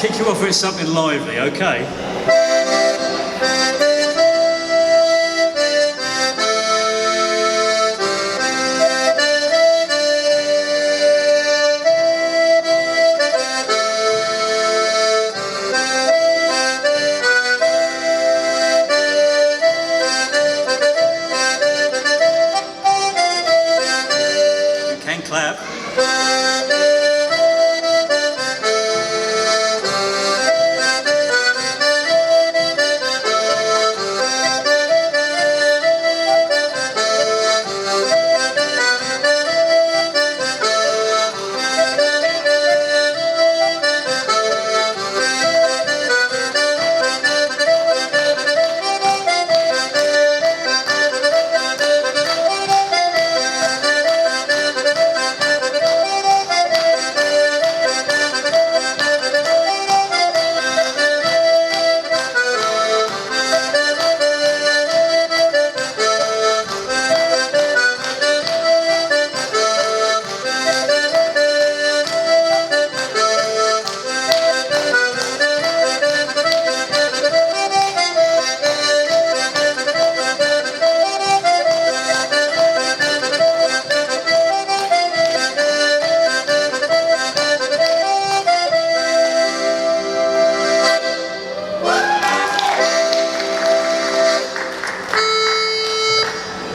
kick you off with something lively, okay? You can clap.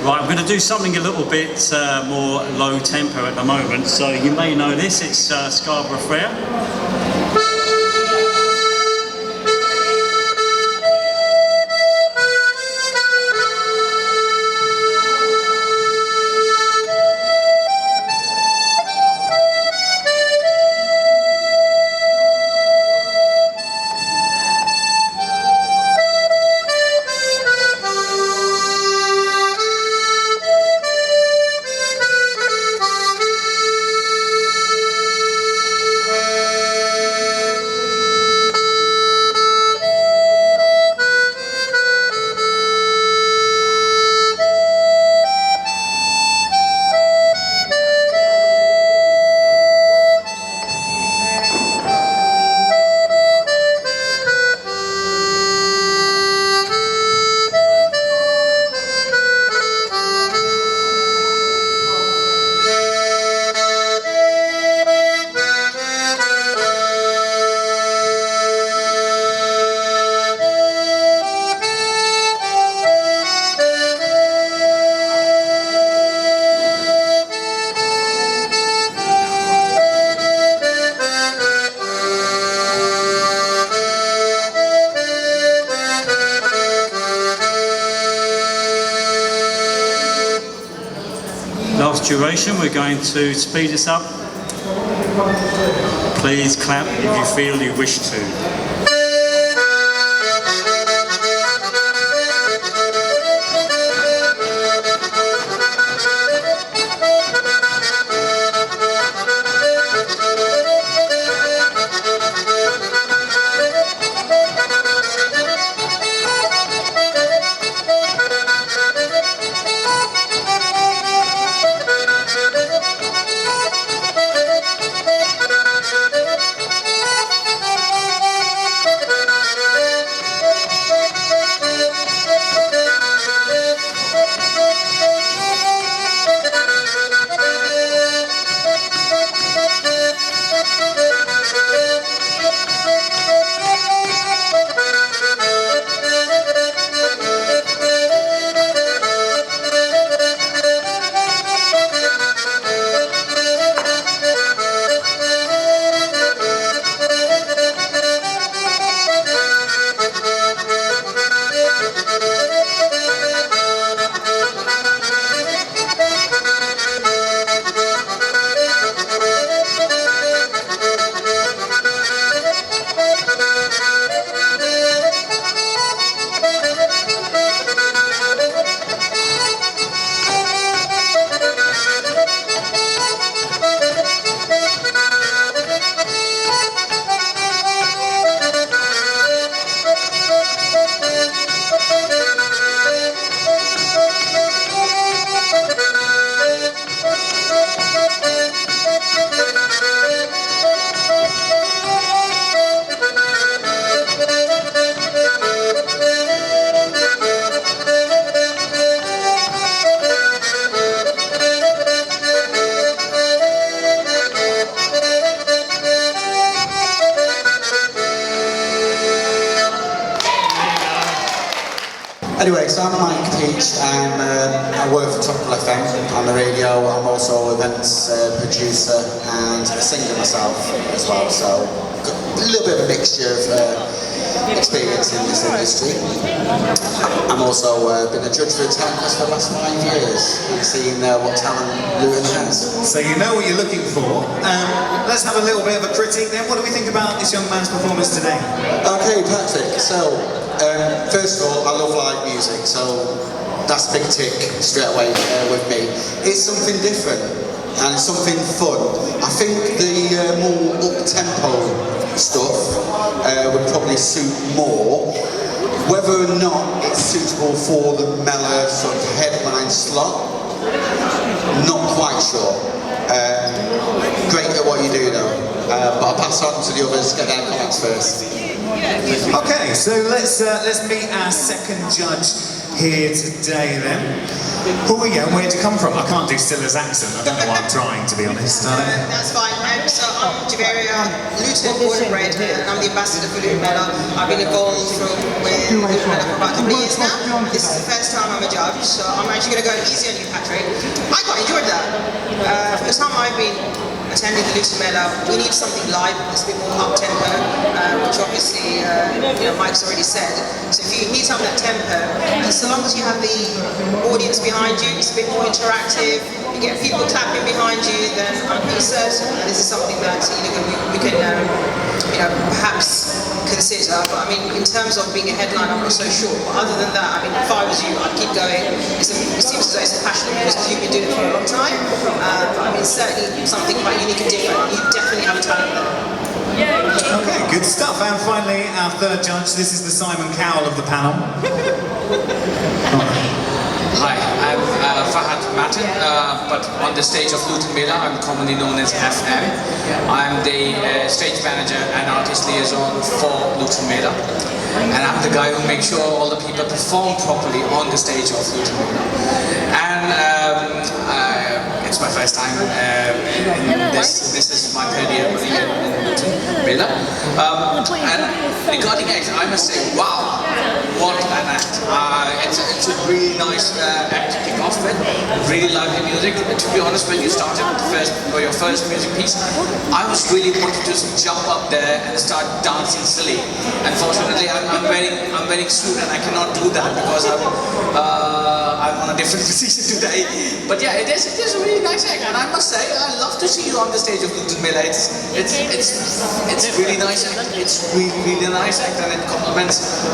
Right, I'm going to do something a little bit more low tempo at the moment, so you may know this, it's Scarborough Fair. Last duration, we're going to speed this up. Please clap if you feel you wish to. Anyway, so I'm Mike Peach, and I work for Tropical FM on the radio. I'm also an events producer and a singer myself as well, so got a little bit of a mixture of experience in this industry. I'm also been a judge for a talent quest for the last 5 years, and seeing what talent Luton has. So you know what you're looking for. Let's have a little bit of a critique then. What do we think about this young man's performance today? Okay, Patrick, so first of all, I love live music, so that's a big tick straight away with me. It's something different and something fun. I think the more up-tempo stuff would probably suit more. Whether or not it's suitable for the Mela sort of headline slot, not quite sure. Great at what you do though, but I'll pass on to the others, get their comments first. Okay, so let's meet our second judge here today then. Who are you and where did you come from? I can't do Stilla's accent, I don't know why I'm trying, to be honest. That's fine. So I'm Javeria, Luton, born and bred, and I'm the ambassador for Luton Mela. I've been involved with Luton Mela for about 3 years now. This is the first time I'm a judge, so I'm actually going to go easy on you, Patrick. I quite enjoyed that. From the time I've been attending the Luton Mela, we need something live that's a bit more up-tempo, which obviously Mike's already said. So if you need something at tempo, so long as you have the audience behind you, it's a bit more interactive, you get people clapping behind you, then I'm pretty certain that this is something that we can perhaps consider. But I mean, in terms of being a headline, I'm not so sure. But other than that, I mean, if I was you, I'd keep going. It seems as though it's a passionate because you've been doing it for a long time. But I mean, certainly something quite unique and different. You definitely have a talent there. Okay, good stuff. And finally, our third judge. This is the Simon Cowell of the panel. Hi, I'm Fahad Matin, but on the stage of Luton Mela, I'm commonly known as FM. I'm the stage manager and artist liaison for Luton Mela. And I'm the guy who makes sure all the people perform properly on the stage of Luton Mela. And it's my first time this is my third year in Luton Mela. And regarding act, I must say, wow, what an act. It's a really nice act to kick off with, really lively music. To be honest, when you started your first music piece, I was really wanting to jump up there and start dancing silly. Unfortunately, I'm wearing suit and I cannot do that because I'm on a different position today. But yeah, it is a really nice act, and I must say, I love to see you on the stage of Luton Mela. It's really nice act. It's really nice act, and it complements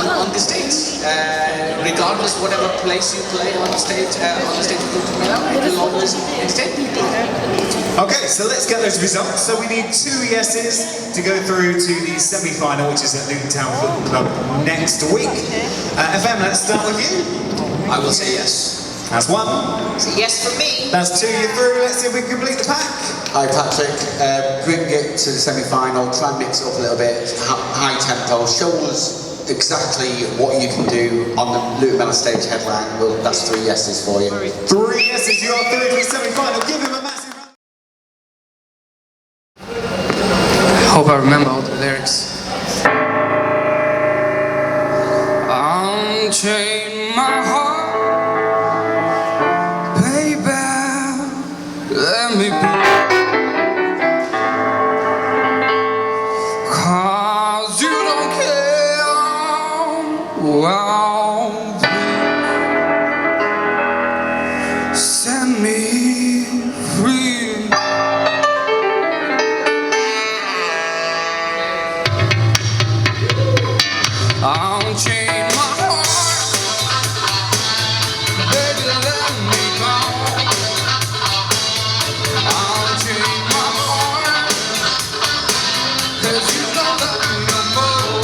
on the stage. Regardless, whatever place you play on the stage of Luton Mela, it will always entertain people. Okay, so let's get those results. So we need 2 yeses to go through to the semi-final, which is at Luton Town Football Club next week. FM, let's start with you. I will say yes. That's 1. So yes from me. That's 2, you're through. Let's see if we can complete the pack. Hi Patrick, bring it to the semi-final, try and mix it up a little bit, high tempo, show us exactly what you can do on the Luton Mela stage headline. Well, that's 3 yeses for you. 3 yeses, you are through to the semi-final. Give him a massive round. I hope I remember all the lyrics. Unchain my heart, baby, let me be. 'Cause you don't care, well, please set me free. Unchain my heart, baby, let me go. Unchain my heart, 'cause you don't love me no more.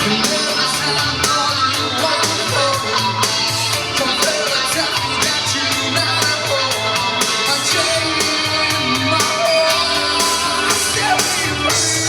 You never said I'm all you want for. Compare and tell me that you're not at all. Unchain my heart, set me free.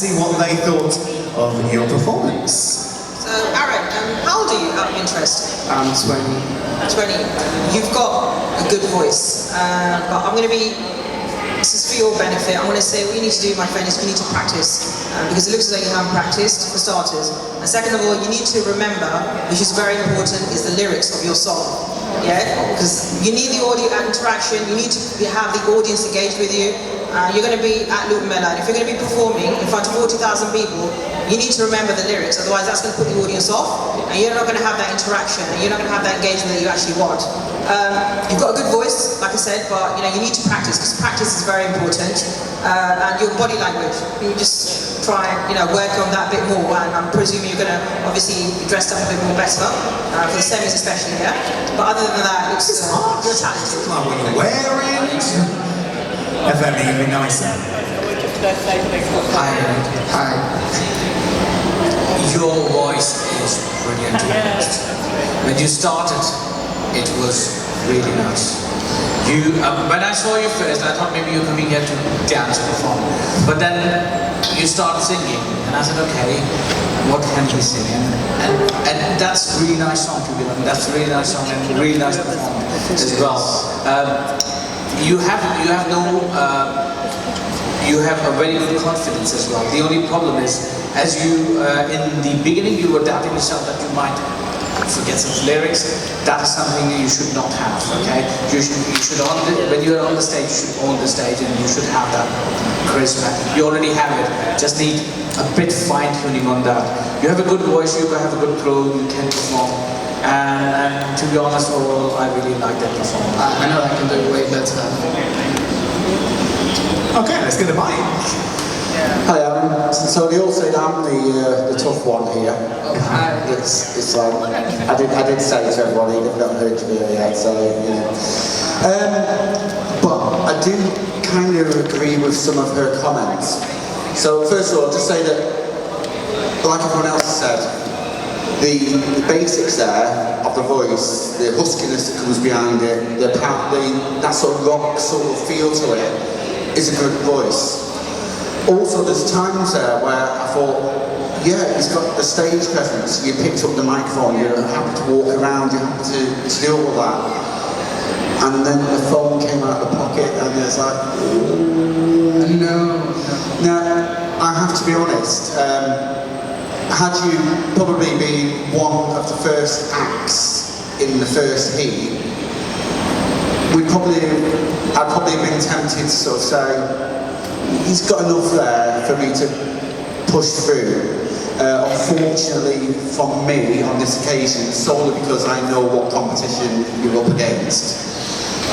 see what they thought of your performance. So, Aron, how old are you, out of interest? I'm 20. 20. You've got a good voice, but I'm going to be, this is for your benefit, I'm going to say what you need to do, my friend, is you need to practice, because it looks as though you haven't practiced, for starters. And second of all, you need to remember, which is very important, is the lyrics of your song. Yeah? Because you need the audio interaction, you need to have the audience engaged with you. You're going to be at Luton Mela, and if you're going to be performing in front of 40,000 people, you need to remember the lyrics, otherwise that's going to put the audience off, and you're not going to have that interaction, and you're not going to have that engagement that you actually want. You've got a good voice, like I said, but you need to practice, because practice is very important, and your body language. You just try and work on that a bit more, and I'm presuming you're going to obviously be dressed up a bit more better, for the semis especially, yeah? But other than that, it's you're talented. Like what you're wearing. FM, you can be nicer. Hi. Your voice is brilliant, to be honest. When you started, it was really nice. When I saw you first, I thought maybe you're coming here to dance or perform. But then you started singing, and I said, okay, what can you sing? And that's a really nice song to be honest. That's a really nice song and a really nice performance as well. You have a very good confidence as well. The only problem is, as you in the beginning you were doubting yourself that you might forget some lyrics. That is something you should not have. Okay, you should when you're on the stage, you should own the stage, and you should have that charisma. You already have it. Just need a bit fine tuning on that. You have a good voice. You have a good throat. You can perform. And to be honest, overall, I really like that performance. I know I can do it way better. Okay, let's get a mic. Hi, Aron. So they all say that I'm the tough one here. Hi. It's like I did say to everyone, they've not heard you here yet, so but I do kind of agree with some of her comments. So first of all, I'll just say that, like everyone else said, the basics there of the voice, the huskiness that comes behind it, that sort of rock sort of feel to it, is a good voice. Also, there's times there where I thought, yeah, he's got the stage presence, you picked up the microphone, you're happy to walk around, you're happy to do all that. And then the phone came out of the pocket and it's like, no. Now, I have to be honest, had you probably been one of the first acts in the first heat, I'd probably have been tempted to sort of say, he's got enough there for me to push through. Unfortunately, from me on this occasion, solely because I know what competition you're up against,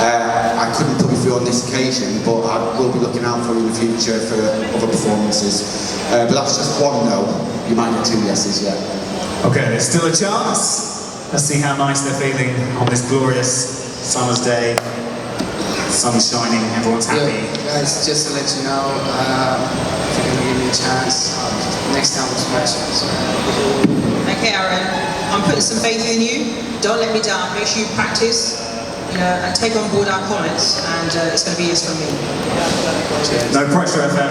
I couldn't put you through on this occasion, but I will be looking out for you in the future for other performances. But that's just one no. You might get 2 yeses yet. Okay, there's still a chance. Let's see how nice they're feeling on this glorious summer's day. Sun's shining, everyone's happy. Yeah, guys, just to let you know, if you're gonna give me a chance, next time was my chance. Okay, Aron, I'm putting some faith in you. Don't let me down. Make sure you practice, and take on board our comments, and it's going to be yes from me. Cheers. No pressure, FM.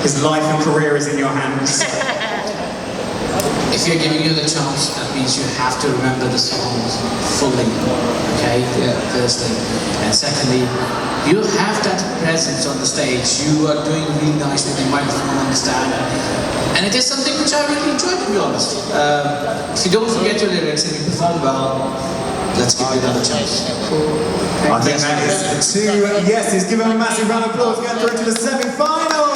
His life and career is in your hands. If you're giving you the chance, that means you have to remember the songs fully, okay? Yeah. Firstly. And secondly, you have that presence on the stage. You are doing really nice with the microphone on the stand. And it is something which I really enjoy, to be honest. If you don't forget your lyrics and you perform well, let's give you another chance. Cool. I think that is 2 yeses. Give him a massive round of applause. Going through to the semi-final.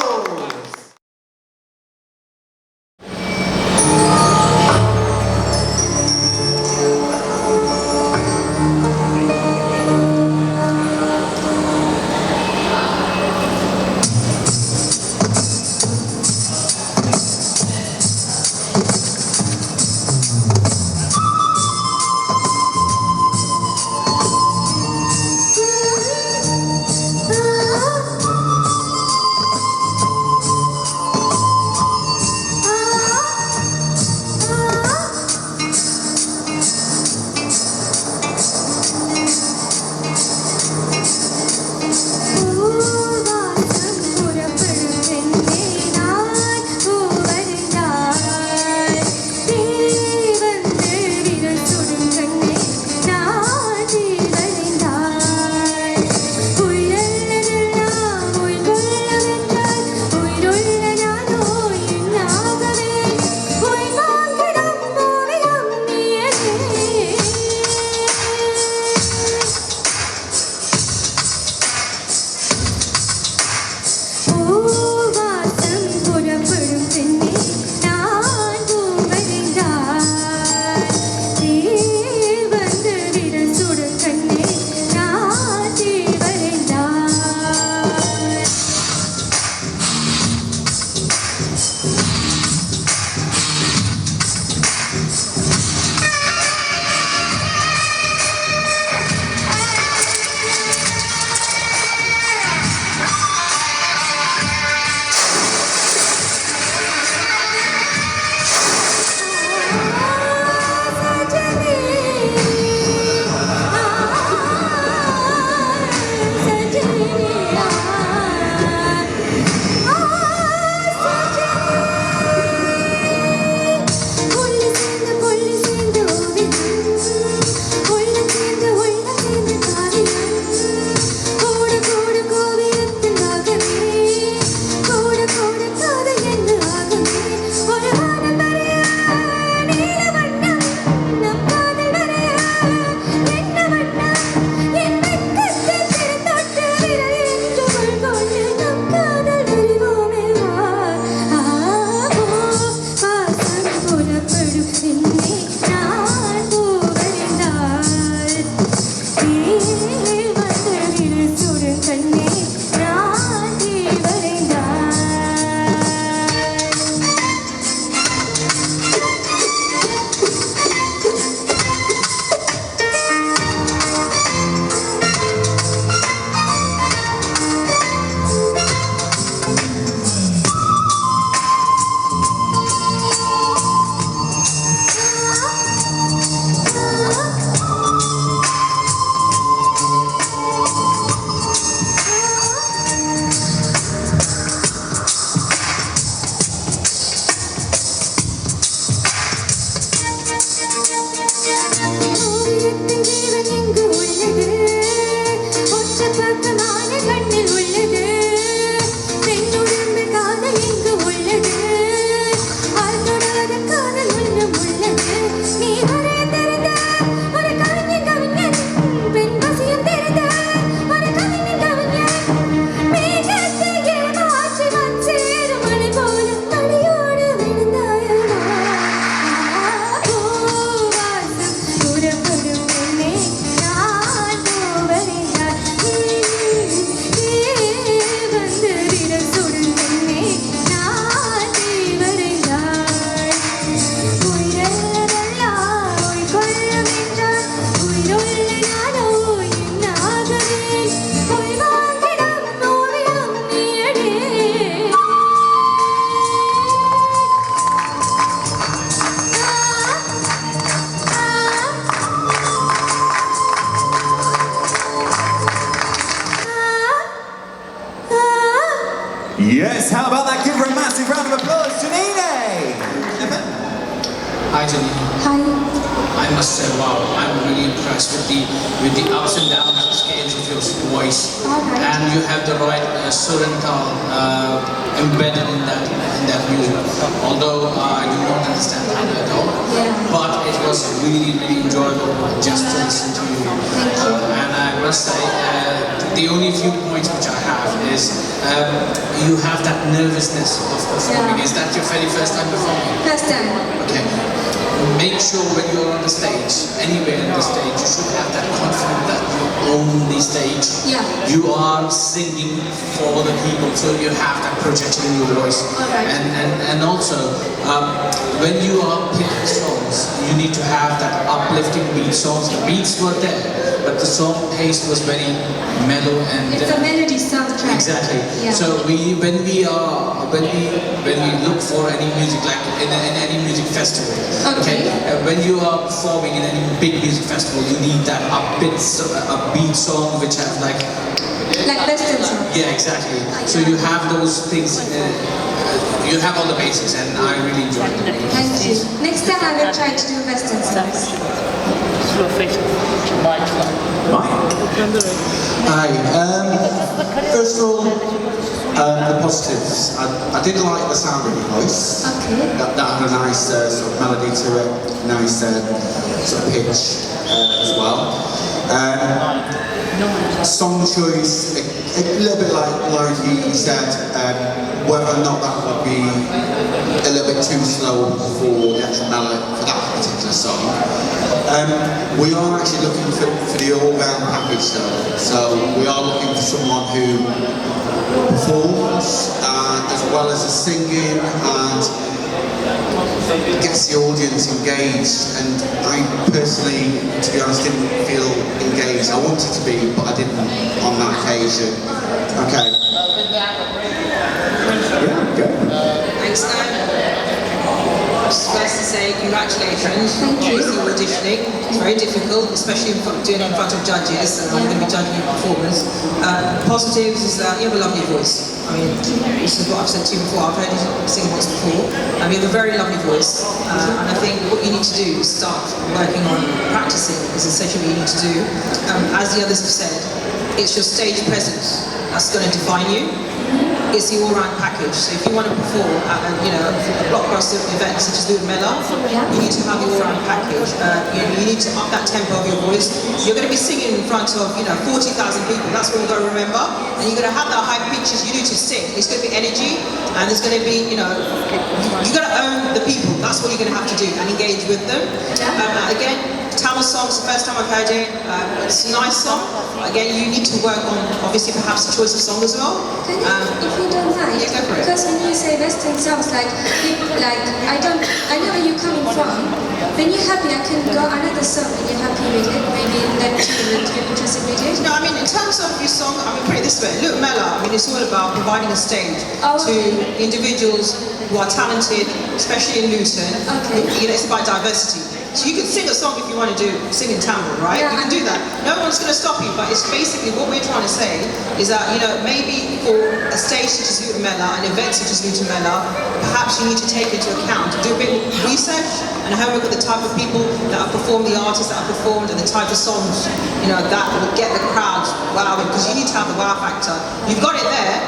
Yes, how about that? Give her a massive round of applause, Janane! Hi, Janine. Hi. I must say, wow, I'm really impressed with the ups and downs and scales of your voice. Alright. And you have the right sur and tal embedded in that music. Although I do not understand that at all. Yeah. But it was really, really enjoyable just to listen to you. And I must say, the only few points which I have is you have that nervousness of performing. Yeah. Is that your very first time performing? First time. Okay. Make sure when you're on the stage, anywhere in the stage, you should have that confidence that you own the stage. Yeah. You are singing for the people, so you have that projection in your voice. Alright. And also, when you are picking songs, you need to have that uplifting beat songs. The beats were there, but the song pace was very mellow and. It's a melody soundtrack. Exactly. Yeah. So when we look for any music, like in any music festival, Okay. when you are performing in any big music festival, you need that upbeat song which have like Western song. yeah, exactly. So you have those things. You have all the basics, and I really enjoyed it. Thank you. Next time I will try to do Western songs. Hi. First of all, the positives. I did like the sound of your voice. Okay. That had a nice sort of melody to it, nice sort of pitch as well. Song choice, a little bit like you said, whether or not that would be a little bit too slow for the actual melody for that particular song. We are actually looking for the all-round package though. So we are looking for someone who performs as well as the singing and gets the audience engaged, and I personally, to be honest, didn't feel engaged. I wanted to be, but I didn't on that occasion. Okay. Thanks, just first to say congratulations. Thank you. Obviously auditioning, it's very difficult, especially doing it in front of judges, and I'm going to be judging your performance. Positives is that you have a lovely voice. I mean, this is what I've said to you before, I've heard you sing once before. You have a very lovely voice, and I think what you need to do is start working on practicing, is essentially what you need to do. As the others have said, it's your stage presence that's going to define you. It's the all-round package. So if you want to perform at a blockbuster event such as Zee Luton Mela, you need to have the all-round package. You need to up that tempo of your voice. You're going to be singing in front of 40,000 people. That's what we've got to remember. And you're going to have that high pitch as you do to sing. There's going to be energy, and there's going to be you've got to own the people. That's what you're going to have to do and engage with them. Again, Tamil song's the first time I've heard it. It's a nice song. Again, you need to work on obviously perhaps the choice of song as well. If you don't mind, Yeah, go for it. because when you say Western songs, I know where you're coming from. When you're happy, I can go another song when you're happy with it. Maybe that too would be interested with it. No, I mean, in terms of your song, put it this way, Luton Mela, it's all about providing a stage to individuals who are talented, especially in Luton. Okay. It's about diversity. So you can sing a song if you want to sing in Tamil, right? Yeah, you can do that. No one's going to stop you, but it's basically what we're trying to say is that, you know, maybe for a stage such as Luton Mela, an event such as Luton Mela, perhaps you need to take into account, do a bit of research and homework with the type of people that have performed, the artists that have performed, and the type of songs, you know, that will get the crowd wowing, because you need to have the wow factor. You've got it there.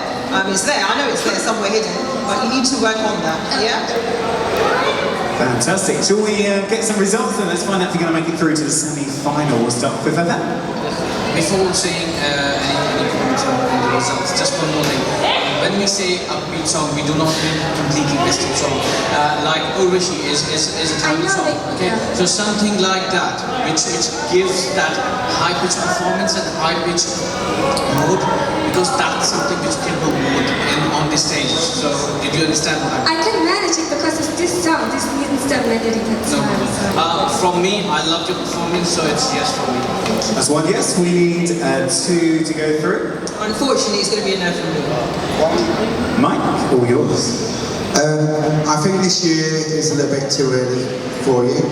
It's there, I know it's there somewhere hidden, but you need to work on that, yeah? Fantastic. Shall we get some results then? Let's find out if you're going to make it through to the semi-final. We'll start with that. Before saying any comments on the results, just one more thing. When we say upbeat song, we do not mean completely Western song. Like Urvashi is a Tamil song. Okay, so something like that, which gives that high pitch performance and high pitch mood, because that's something which people mood in on the stage. So did you understand what I can manage it because of this song, this instant melody. From me, I loved your performance, so it's yes for me. That's one yes. We need two to go through. Unfortunately, it's going to be a no for me. Mike, all yours. I think this year is a little bit too early for you.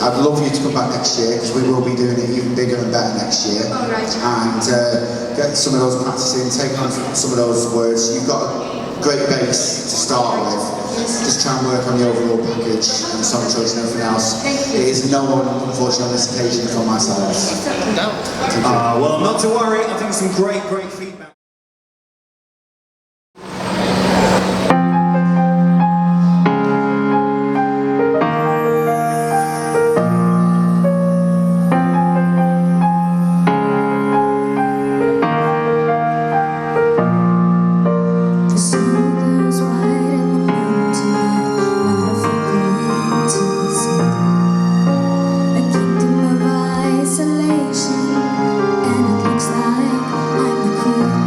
I'd love you to come back next year, because we will be doing it even bigger and better next year. All right. And get some of those practicing, take on some of those words. You've got a great base to start with. Just try and work on the overall package and song choice and everything else. It is no one, unfortunately, on this occasion from my side. No. Well, not to worry. I think some great feedback. Isolation, and it looks like I'm the queen.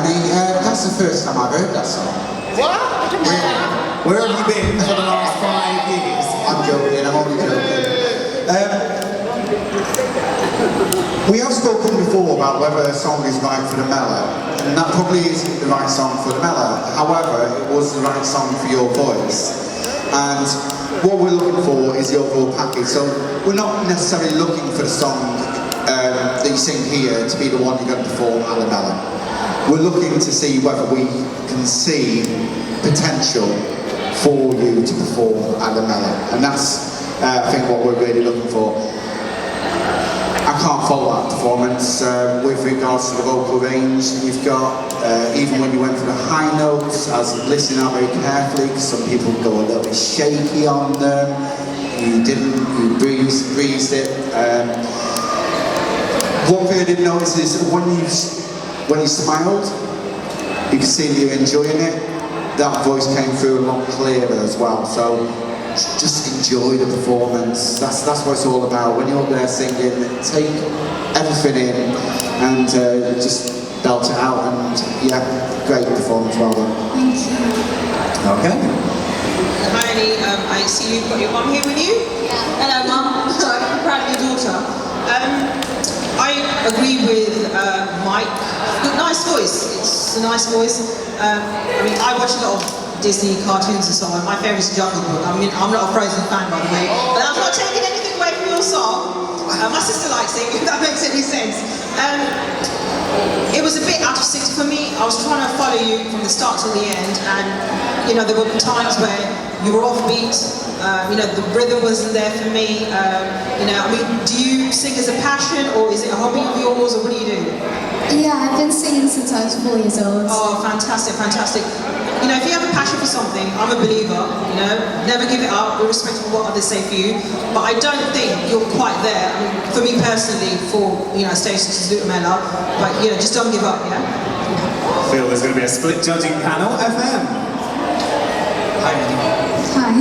Janane. That's the first time I've heard that song. What? Really? Where have you been for the last 5 years? I'm joking, I'm only joking. We have spoken before about whether a song is right for the Mela, and that probably isn't the right song for the Mela. However, it was the right song for your voice. And what we're looking for is the overall package. So we're not necessarily looking for the song that you sing here to be the one you're going to perform at the Mela. We're looking to see whether we can see potential for you to perform at the Mela. And that's, I think, what we're really looking for. I can't follow that performance with regards to the vocal range you've got. Even when you went for the high notes, I was listening out very carefully because some people go a little bit shaky on them. You didn't, you breezed it. One thing I did notice is when you smiled, you could see that you're enjoying it. That voice came through a lot clearer as well. So just enjoy the performance. That's what it's all about. When you're up there singing, take everything in and just belt it out. And yeah, great performance, well done. Thank you. Okay. Hi Annie, I see you've got your mum here with you. Yeah. Hello mum, I'm proud of your daughter. I agree with Mike. Nice voice, it's a nice voice. I mean, I watch a lot of Disney cartoons and so on. My favourite is Jungle Book. I mean, I'm not a Frozen fan, by the way, but I'm not taking anything away from your song. My sister likes it, if that makes any sense. It was a bit out of sync for me. I was trying to follow you from the start to the end, and you know, there were times where you were offbeat. You know, the rhythm wasn't there for me. You know, I mean, do you sing as a passion, or is it a hobby of yours, or what do you do? Yeah, I've been singing since I was 4 years old. Oh, fantastic, fantastic. You know, if you have a passion for something, I'm a believer, you know, never give it up, irrespective of what others say for you. But I don't think you're quite there. I mean, for me personally, for, you know, a stage such as Zee Luton Mela, but, you know, just don't give up, yeah? I feel there's going to be a split judging panel. FM. Hi, Eddie. Hi.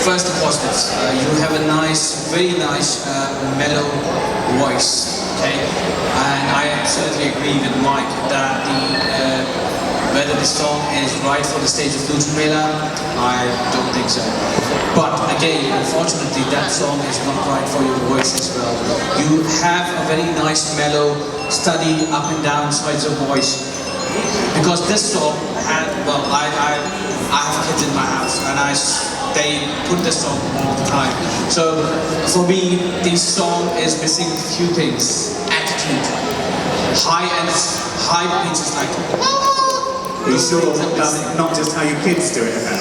First, the positives. You have a nice, very nice, mellow voice, okay? And I absolutely agree with Mike that whether the song is right for the stage of Luton Mela, I don't think so. But again, unfortunately, that song is not right for your voice as well. You have a very nice, mellow, steady, up and down sides of voice. Because this song had, well, I have kids in my house, and they put this song all the time. So for me, this song is missing a few things. Attitude, high pitches like. Are you sure that's not just how your kids do it, FM?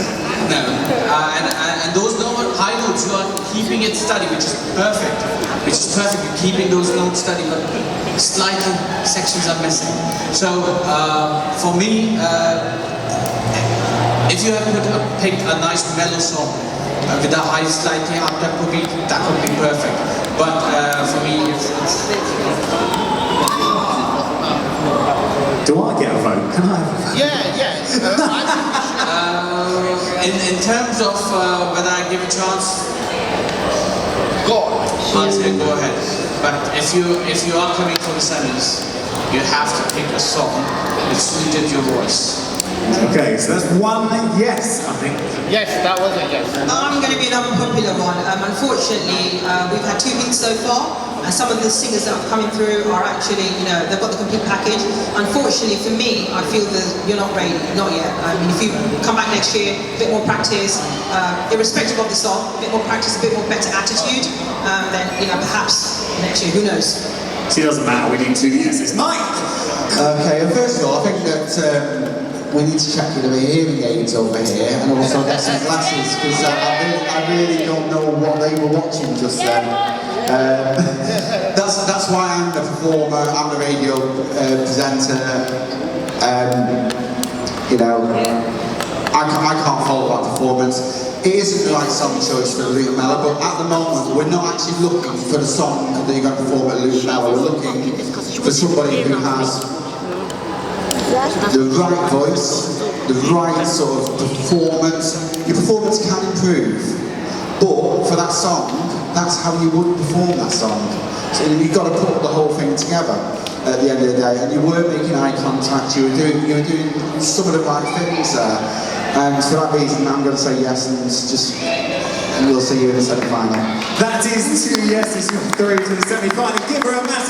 No, and those high notes, you are keeping it steady, which is perfect. You're keeping those notes steady, but slightly sections are missing. So for me, if you have picked a nice mellow song with a high, slightly up tempo beat, that would be perfect. But for me, it's Do I get a vote? Can I have a vote? Yeah. in terms of whether I give a chance, Go on. I'll say go ahead. But if you are coming for the semis, you have to pick a song that suited your voice. Okay, so that's one yes, I think. Yes, that was a yes. I'm going to be an unpopular one. Unfortunately, we've had 2 hits so far, and some of the singers that are coming through are actually, you know, they've got the complete package. Unfortunately for me, I feel that you're not ready, not yet. I mean, if you come back next year, a bit more practice, irrespective of the song, a bit more practice, a bit more better attitude, then, you know, perhaps next year, who knows? It doesn't matter, we need 2 yeses. Mike! Okay, first of all, I think that we need to check the hearing aids over here and also get some glasses because I really don't know what they were watching just then. That's why I'm the performer, I'm the radio presenter. You know, I can't follow that performance. It isn't the right song choice for Luton Mela, but at the moment we're not actually looking for the song that you're going to perform at Luton Mela. We're looking for somebody who has the right voice, the right sort of performance. Your performance can improve, but for that song, that's how you would perform that song. So you've got to put the whole thing together. at the end of the day, and you weren't making eye contact. You were doing some of the right things there, and for that reason, I'm going to say yes, and we'll see you in the semi-final. That is 2 yeses from 3 to the semi-final. Give her a massive